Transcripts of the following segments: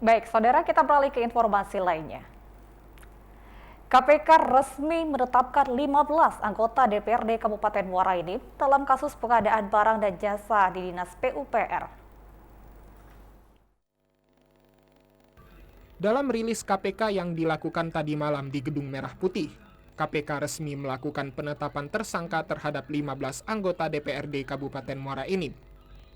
Baik, saudara, kita beralih ke informasi lainnya. KPK resmi menetapkan 15 anggota DPRD Kabupaten Muara Enim dalam kasus pengadaan barang dan jasa di Dinas PUPR. Dalam rilis KPK yang dilakukan tadi malam di Gedung Merah Putih, KPK resmi melakukan penetapan tersangka terhadap 15 anggota DPRD Kabupaten Muara Enim.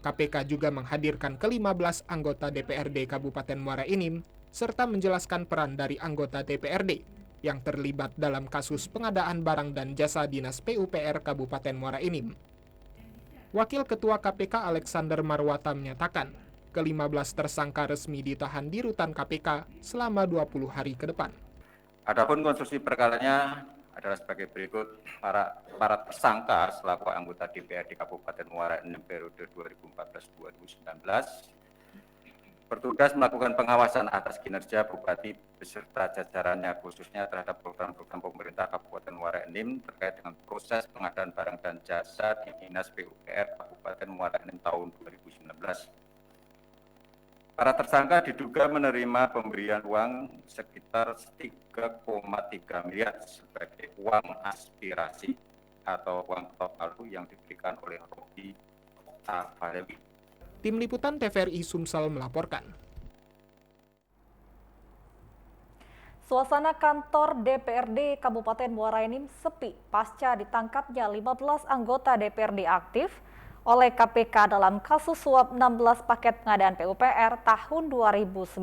KPK juga menghadirkan ke-15 anggota DPRD Kabupaten Muara Enim, serta menjelaskan peran dari anggota DPRD yang terlibat dalam kasus pengadaan barang dan jasa Dinas PUPR Kabupaten Muara Enim. Wakil Ketua KPK Alexander Marwata menyatakan, ke-15 tersangka resmi ditahan di rutan KPK selama 20 hari ke depan. Adapun konstruksi perkaranya adalah sebagai berikut. Para tersangka selaku anggota DPRD Kabupaten Muara Enim periode 2014-2019 bertugas melakukan pengawasan atas kinerja Bupati beserta jajarannya khususnya terhadap program-program pemerintah Kabupaten Muara Enim terkait dengan proses pengadaan barang dan jasa di Dinas PUPR Kabupaten Muara Enim tahun 2019. Para tersangka diduga menerima pemberian uang sekitar 3,3 miliar sebagai uang aspirasi atau uang ketok palu yang diberikan oleh Robi Tavalewi. Tim Liputan TVRI Sumsel melaporkan. Suasana kantor DPRD Kabupaten Muara Enim sepi pasca ditangkapnya 15 anggota DPRD aktif oleh KPK dalam kasus suap 16 paket pengadaan PUPR tahun 2019.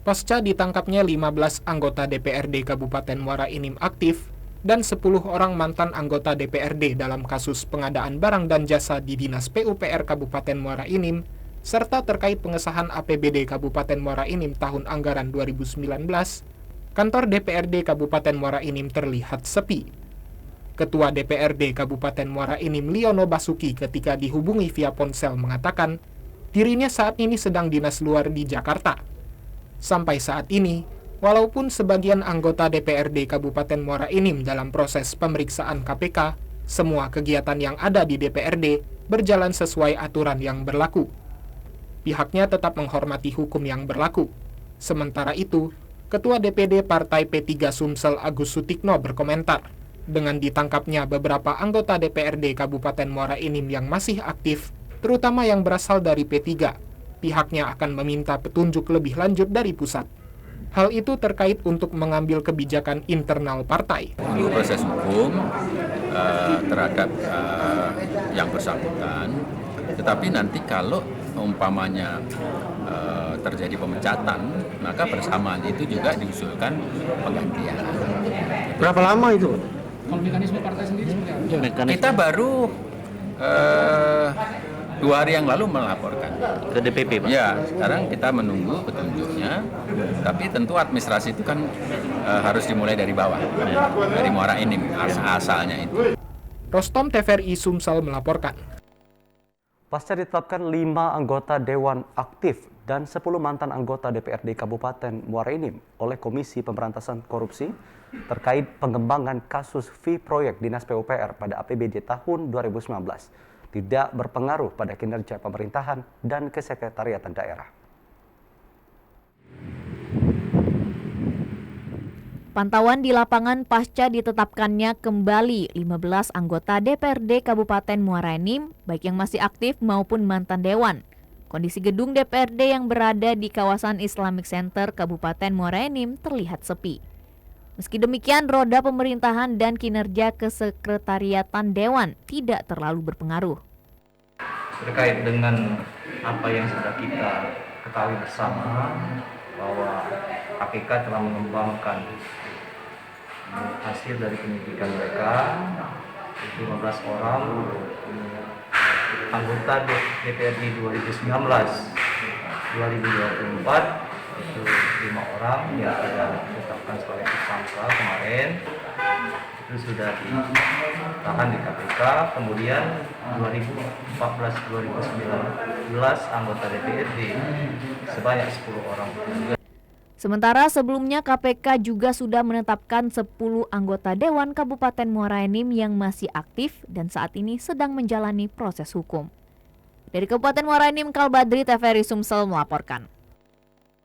Pasca ditangkapnya 15 anggota DPRD Kabupaten Muara Enim aktif dan 10 orang mantan anggota DPRD dalam kasus pengadaan barang dan jasa di Dinas PUPR Kabupaten Muara Enim, serta terkait pengesahan APBD Kabupaten Muara Enim tahun anggaran 2019, kantor DPRD Kabupaten Muara Enim terlihat sepi. Ketua DPRD Kabupaten Muara Enim Liono Basuki ketika dihubungi via ponsel mengatakan dirinya saat ini sedang dinas luar di Jakarta. Sampai saat ini, walaupun sebagian anggota DPRD Kabupaten Muara Enim dalam proses pemeriksaan KPK, semua kegiatan yang ada di DPRD berjalan sesuai aturan yang berlaku. Pihaknya tetap menghormati hukum yang berlaku. Sementara itu, Ketua DPD Partai P3 Sumsel Agus Sutikno berkomentar, dengan ditangkapnya beberapa anggota DPRD Kabupaten Muara Enim yang masih aktif, terutama yang berasal dari P3, pihaknya akan meminta petunjuk lebih lanjut dari pusat. Hal itu terkait untuk mengambil kebijakan internal partai. Proses hukum terhadap yang bersangkutan, tetapi nanti kalau umpamanya terjadi pemecatan, maka bersamaan itu juga diusulkan penggantian. Berapa lama itu? Kalau mekanisme partai sendiri seperti apa? Kita baru 2 hari yang lalu melaporkan Ke DPP, Pak? Ya, sekarang kita menunggu petunjuknya, tapi tentu administrasi itu kan harus dimulai dari bawah, dari Muara Enim, asalnya itu. Rostom TVRI Sumsel melaporkan. Pasca ditetapkan 5 anggota Dewan Aktif dan 10 mantan anggota DPRD Kabupaten Muara Enim oleh Komisi Pemberantasan Korupsi terkait pengembangan kasus fee proyek Dinas PUPR pada APBD tahun 2019 tidak berpengaruh pada kinerja pemerintahan dan kesekretariatan daerah. Pantauan di lapangan pasca ditetapkannya kembali 15 anggota DPRD Kabupaten Muara Enim, baik yang masih aktif maupun mantan dewan. Kondisi gedung DPRD yang berada di kawasan Islamic Center Kabupaten Muara Enim terlihat sepi. Meski demikian, roda pemerintahan dan kinerja kesekretariatan dewan tidak terlalu berpengaruh. Terkait dengan apa yang sudah kita ketahui bersama, bahwa KPK telah mengembangkan hasil dari penyidikan mereka, 15 orang anggota DPRD 2019-2024, itu 5 orang yang sudah ditetapkan sebagai tersangka kemarin, itu sudah ditahan di KPK. Kemudian 2014-2019 anggota DPRD sebanyak 10 orang. Sementara sebelumnya KPK juga sudah menetapkan 10 anggota Dewan Kabupaten Muara Enim yang masih aktif dan saat ini sedang menjalani proses hukum. Dari Kabupaten Muara Enim, Kalbadri TVRI Sumsel melaporkan.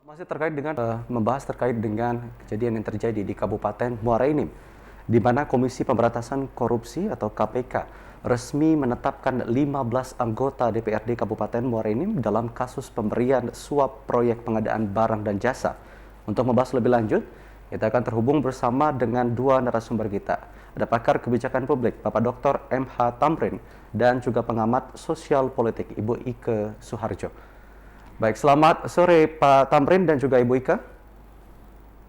Masih terkait dengan membahas terkait dengan kejadian yang terjadi di Kabupaten Muara Enim, di mana Komisi Pemberantasan Korupsi atau KPK resmi menetapkan 15 anggota DPRD Kabupaten Muara Enim dalam kasus pemberian suap proyek pengadaan barang dan jasa. Untuk membahas lebih lanjut, kita akan terhubung bersama dengan dua narasumber kita. Ada pakar kebijakan publik, Bapak Dr. M.H. Tamrin, dan juga pengamat sosial politik, Ibu Ike Suharjo. Baik, selamat sore Pak Tamrin dan juga Ibu Ika.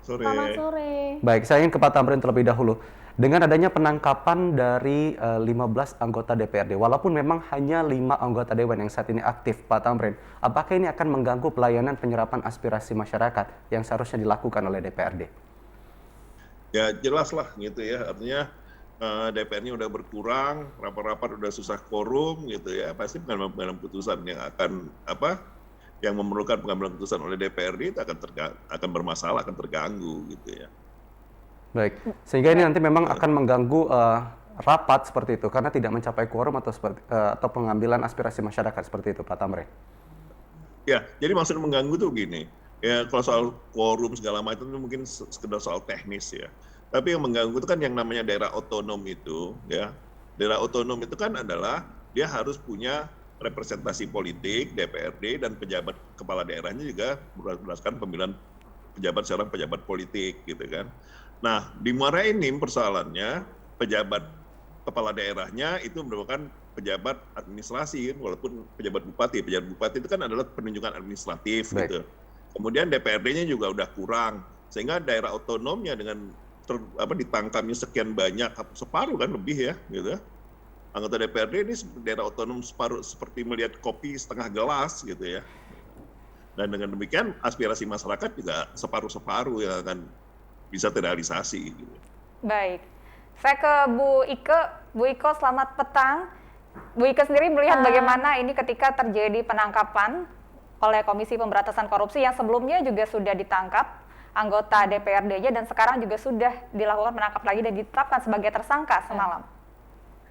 Selamat sore. Baik, saya ingin ke Pak Tamrin terlebih dahulu. Dengan adanya penangkapan dari 15 anggota DPRD, walaupun memang hanya 5 anggota Dewan yang saat ini aktif, Pak Tamrin, apakah ini akan mengganggu pelayanan penyerapan aspirasi masyarakat yang seharusnya dilakukan oleh DPRD? Ya jelas lah gitu ya, artinya DPR-nya udah berkurang, rapat-rapat udah susah quorum gitu ya, pasti pengambilan putusan yang akan yang memerlukan pengambilan putusan oleh DPRD itu akan bermasalah, akan terganggu gitu ya. Baik, sehingga ini nanti memang akan mengganggu rapat seperti itu karena tidak mencapai quorum atau pengambilan aspirasi masyarakat seperti itu, Pak Tamrin. Ya, jadi maksud mengganggu tuh gini, ya kalau soal quorum segala macam itu mungkin sekedar soal teknis ya. Tapi yang mengganggu itu kan yang namanya daerah otonom itu, ya. Daerah otonom itu kan adalah dia harus punya representasi politik, DPRD, dan pejabat kepala daerahnya juga berdasarkan pemilihan pejabat seorang pejabat politik gitu kan. Nah, di Muara Enim persoalannya pejabat kepala daerahnya itu merupakan pejabat administrasi, walaupun pejabat bupati itu kan adalah penunjukan administratif. Baik. Gitu. Kemudian DPRD-nya juga udah kurang, sehingga daerah otonomnya dengan ditangkamnya sekian banyak, separuh kan lebih ya, gitu. Anggota DPRD ini daerah otonom separuh, seperti melihat kopi setengah gelas gitu ya. Dan dengan demikian aspirasi masyarakat juga separuh-separuh yang akan bisa terrealisasi. Gitu. Baik, saya ke Bu Ike. Bu Ike, selamat petang. Bu Ike sendiri melihat bagaimana ini ketika terjadi penangkapan oleh Komisi Pemberantasan Korupsi yang sebelumnya juga sudah ditangkap anggota DPRD-nya dan sekarang juga sudah dilakukan penangkap lagi dan ditetapkan sebagai tersangka semalam.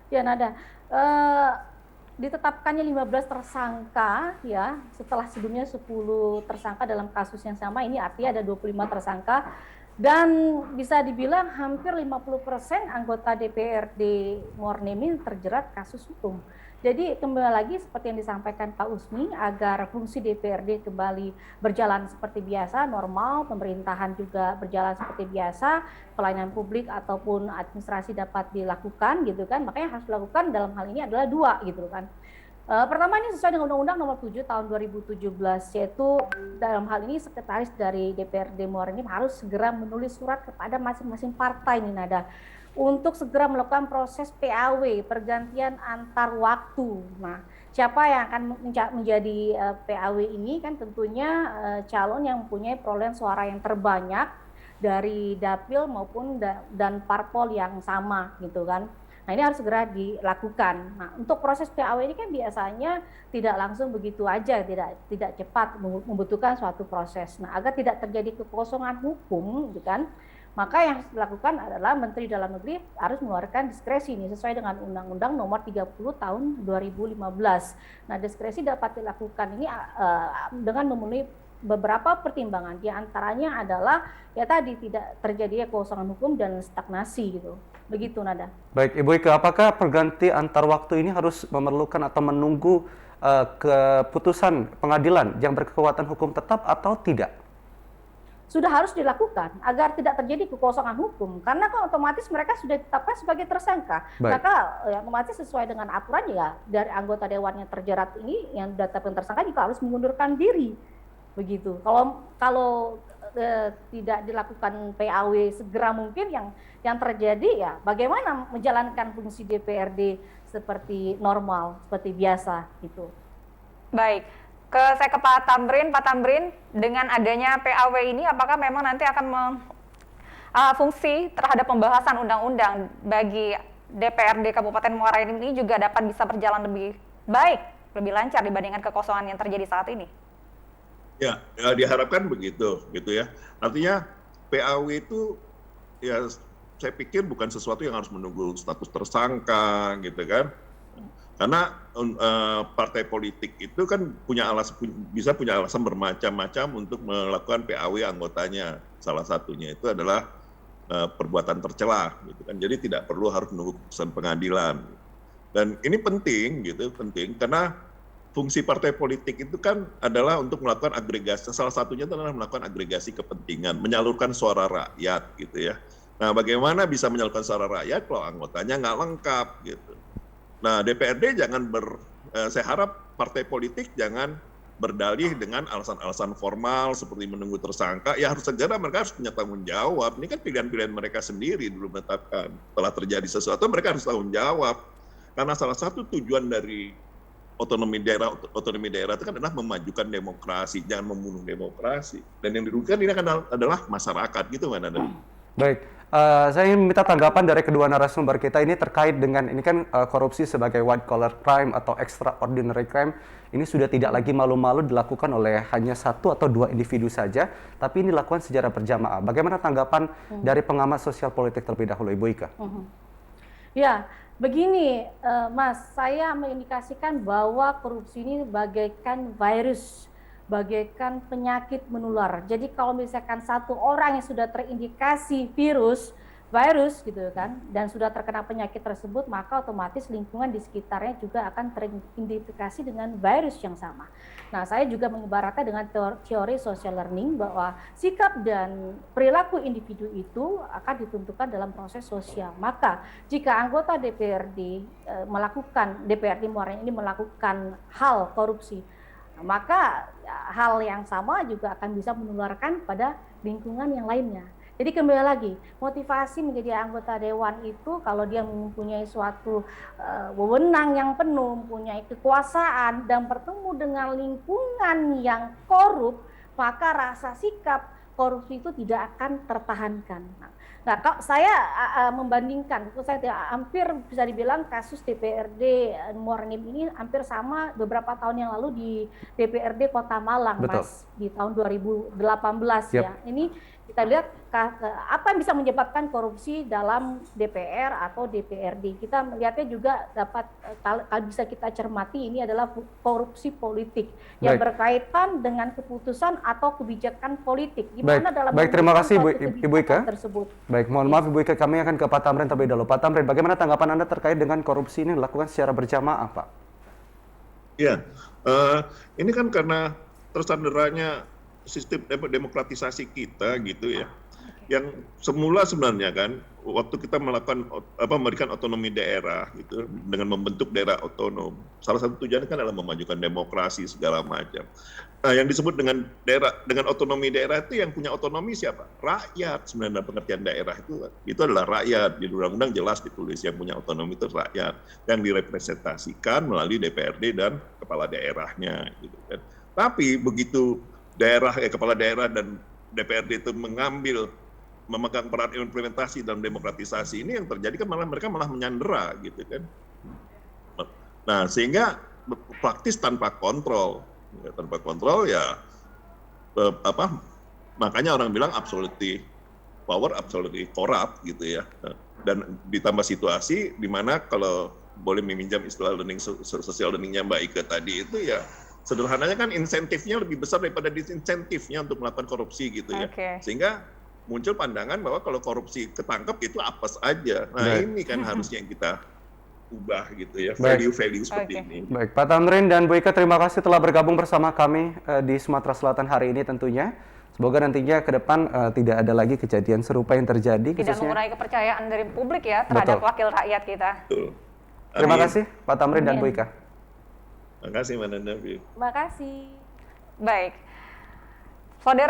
Ya, Nada. Ditetapkannya 15 tersangka ya, setelah sebelumnya 10 tersangka dalam kasus yang sama, ini artinya ada 25 tersangka dan bisa dibilang hampir 50% anggota DPRD Muara Enim terjerat kasus hukum. Jadi kembali lagi seperti yang disampaikan Pak Usmi, agar fungsi DPRD kembali berjalan seperti biasa, normal, pemerintahan juga berjalan seperti biasa, pelayanan publik ataupun administrasi dapat dilakukan gitu kan, makanya harus dilakukan dalam hal ini adalah dua gitu kan. Pertama ini sesuai dengan Undang-Undang Nomor 7 Tahun 2017, yaitu dalam hal ini sekretaris dari DPRD Muara Enim harus segera menulis surat kepada masing-masing partai nih Nada, untuk segera melakukan proses PAW, pergantian antar waktu. Nah, siapa yang akan menjadi PAW ini kan tentunya calon yang mempunyai perolehan suara yang terbanyak dari dapil maupun dan parpol yang sama gitu kan. Nah, ini harus segera dilakukan. Nah, untuk proses PAW ini kan biasanya tidak langsung begitu aja, tidak cepat, membutuhkan suatu proses. Nah, agar tidak terjadi kekosongan hukum gitu kan, maka yang harus dilakukan adalah Menteri Dalam Negeri harus mengeluarkan diskresi ini sesuai dengan Undang-Undang Nomor 30 Tahun 2015. Nah, diskresi dapat dilakukan ini dengan memenuhi beberapa pertimbangan. Di antaranya adalah ya tadi tidak terjadinya kekosongan hukum dan stagnasi gitu. Begitu Nada. Baik, Ibu Ika, apakah perganti antar waktu ini harus memerlukan atau menunggu keputusan pengadilan yang berkekuatan hukum tetap atau tidak? Sudah harus dilakukan agar tidak terjadi kekosongan hukum, karena kan otomatis mereka sudah ditetapkan sebagai tersangka. Baik. Maka ya, otomatis sesuai dengan aturan ya dari anggota dewan yang terjerat ini yang ditetapkan tersangka juga harus mengundurkan diri. Begitu. Kalau tidak dilakukan PAW segera mungkin yang terjadi ya bagaimana menjalankan fungsi DPRD seperti normal, seperti biasa gitu. Baik. Saya ke Pak Tamrin. Pak Tamrin, dengan adanya PAW ini apakah memang nanti akan fungsi terhadap pembahasan undang-undang bagi DPRD Kabupaten Muara Enim ini juga dapat bisa berjalan lebih baik, lebih lancar dibandingkan kekosongan yang terjadi saat ini? Ya, diharapkan begitu gitu ya. Artinya PAW itu ya saya pikir bukan sesuatu yang harus menunggu status tersangka gitu kan. Karena partai politik itu kan bisa punya alasan bermacam-macam untuk melakukan PAW anggotanya. Salah satunya itu adalah perbuatan tercela, gitu kan. Jadi tidak perlu harus menunggu keputusan pengadilan. Dan ini penting, karena fungsi partai politik itu kan adalah untuk melakukan agregasi. Salah satunya adalah melakukan agregasi kepentingan, menyalurkan suara rakyat, gitu ya. Nah, bagaimana bisa menyalurkan suara rakyat kalau anggotanya nggak lengkap, gitu. Nah, DPRD saya harap partai politik jangan berdalih dengan alasan-alasan formal seperti menunggu tersangka. Ya harus segera mereka harus punya tanggung jawab. Ini kan pilihan-pilihan mereka sendiri dulu menetapkan. Setelah terjadi sesuatu mereka harus tanggung jawab. Karena salah satu tujuan dari otonomi daerah itu kan adalah memajukan demokrasi, jangan membunuh demokrasi. Dan yang dirugikan ini kan adalah masyarakat, gitu kan ada. Baik, saya ingin minta tanggapan dari kedua narasumber kita ini terkait dengan ini kan korupsi sebagai white collar crime atau extraordinary crime ini sudah tidak lagi malu-malu dilakukan oleh hanya 1 atau 2 individu saja, tapi ini dilakukan secara berjamaah. Bagaimana tanggapan dari pengamat sosial politik terlebih dahulu, Ibu Ika? Ya, begini, Mas, saya mengindikasikan bahwa korupsi ini bagaikan virus, bagaikan penyakit menular. Jadi kalau misalkan satu orang yang sudah terindikasi virus gitu kan, dan sudah terkena penyakit tersebut, maka otomatis lingkungan di sekitarnya juga akan teridentifikasi dengan virus yang sama. Nah, saya juga mengibaratkan dengan teori social learning bahwa sikap dan perilaku individu itu akan ditentukan dalam proses sosial. Maka jika anggota DPRD DPRD Muara ini melakukan hal korupsi, maka hal yang sama juga akan bisa menularkan pada lingkungan yang lainnya. Jadi kembali lagi, motivasi menjadi anggota dewan itu kalau dia mempunyai suatu wewenang yang penuh, mempunyai kekuasaan dan bertemu dengan lingkungan yang korup, maka rasa sikap korupsi itu tidak akan tertahankan. Nah, kalau saya membandingkan, saya hampir bisa dibilang kasus DPRD Muara Enim ini hampir sama beberapa tahun yang lalu di DPRD Kota Malang, Betul. Mas, di tahun 2018 Yep. ya. Ini kita lihat apa yang bisa menyebabkan korupsi dalam DPR atau DPRD. Kita melihatnya juga kalau bisa kita cermati ini adalah korupsi politik yang berkaitan dengan keputusan atau kebijakan politik. Baik, terima kasih Ibu Ika. Tersebut. Baik, mohon maaf Ibu Ika, kami akan ke Pak Tamrin terlebih dahulu. Pak Tamrin, bagaimana tanggapan Anda terkait dengan korupsi ini dilakukan secara berjamaah, Pak? Ya, ini kan karena tersandaranya sistem demokratisasi kita, gitu ya. Yang semula sebenarnya kan waktu kita memberikan otonomi daerah gitu dengan membentuk daerah otonom, salah satu tujuannya kan adalah memajukan demokrasi segala macam. Nah, yang disebut dengan otonomi daerah itu yang punya otonomi siapa? Rakyat. Sebenarnya pengertian daerah itu adalah rakyat. Di undang-undang jelas ditulis yang punya otonomi itu rakyat yang direpresentasikan melalui DPRD dan kepala daerahnya, gitu kan. Tapi begitu kepala daerah dan DPRD itu memegang peran implementasi dalam demokratisasi ini, yang terjadi kan mereka malah menyandera, gitu kan. Nah, sehingga praktis tanpa kontrol ya makanya orang bilang absolutely power, absolutely corrupt, gitu ya. Dan ditambah situasi di mana kalau boleh meminjam istilah social learningnya Mbak Ika tadi itu ya, sederhananya kan insentifnya lebih besar daripada disinsentifnya untuk melakukan korupsi, gitu ya. Sehingga muncul pandangan bahwa kalau korupsi ketangkep itu apes aja. Nah, ini kan harusnya yang kita ubah, gitu ya, value-value seperti ini. Baik, Pak Tamrin dan Bu Ika, terima kasih telah bergabung bersama kami di Sumatera Selatan hari ini tentunya. Semoga nantinya ke depan tidak ada lagi kejadian serupa yang terjadi. Tidak mengurangi kepercayaan dari publik ya terhadap wakil rakyat kita. Betul. Terima kasih Pak Tamrin dan Bu Ika. Terima kasih, Mbak Nanda. Terima kasih. Baik. Saudara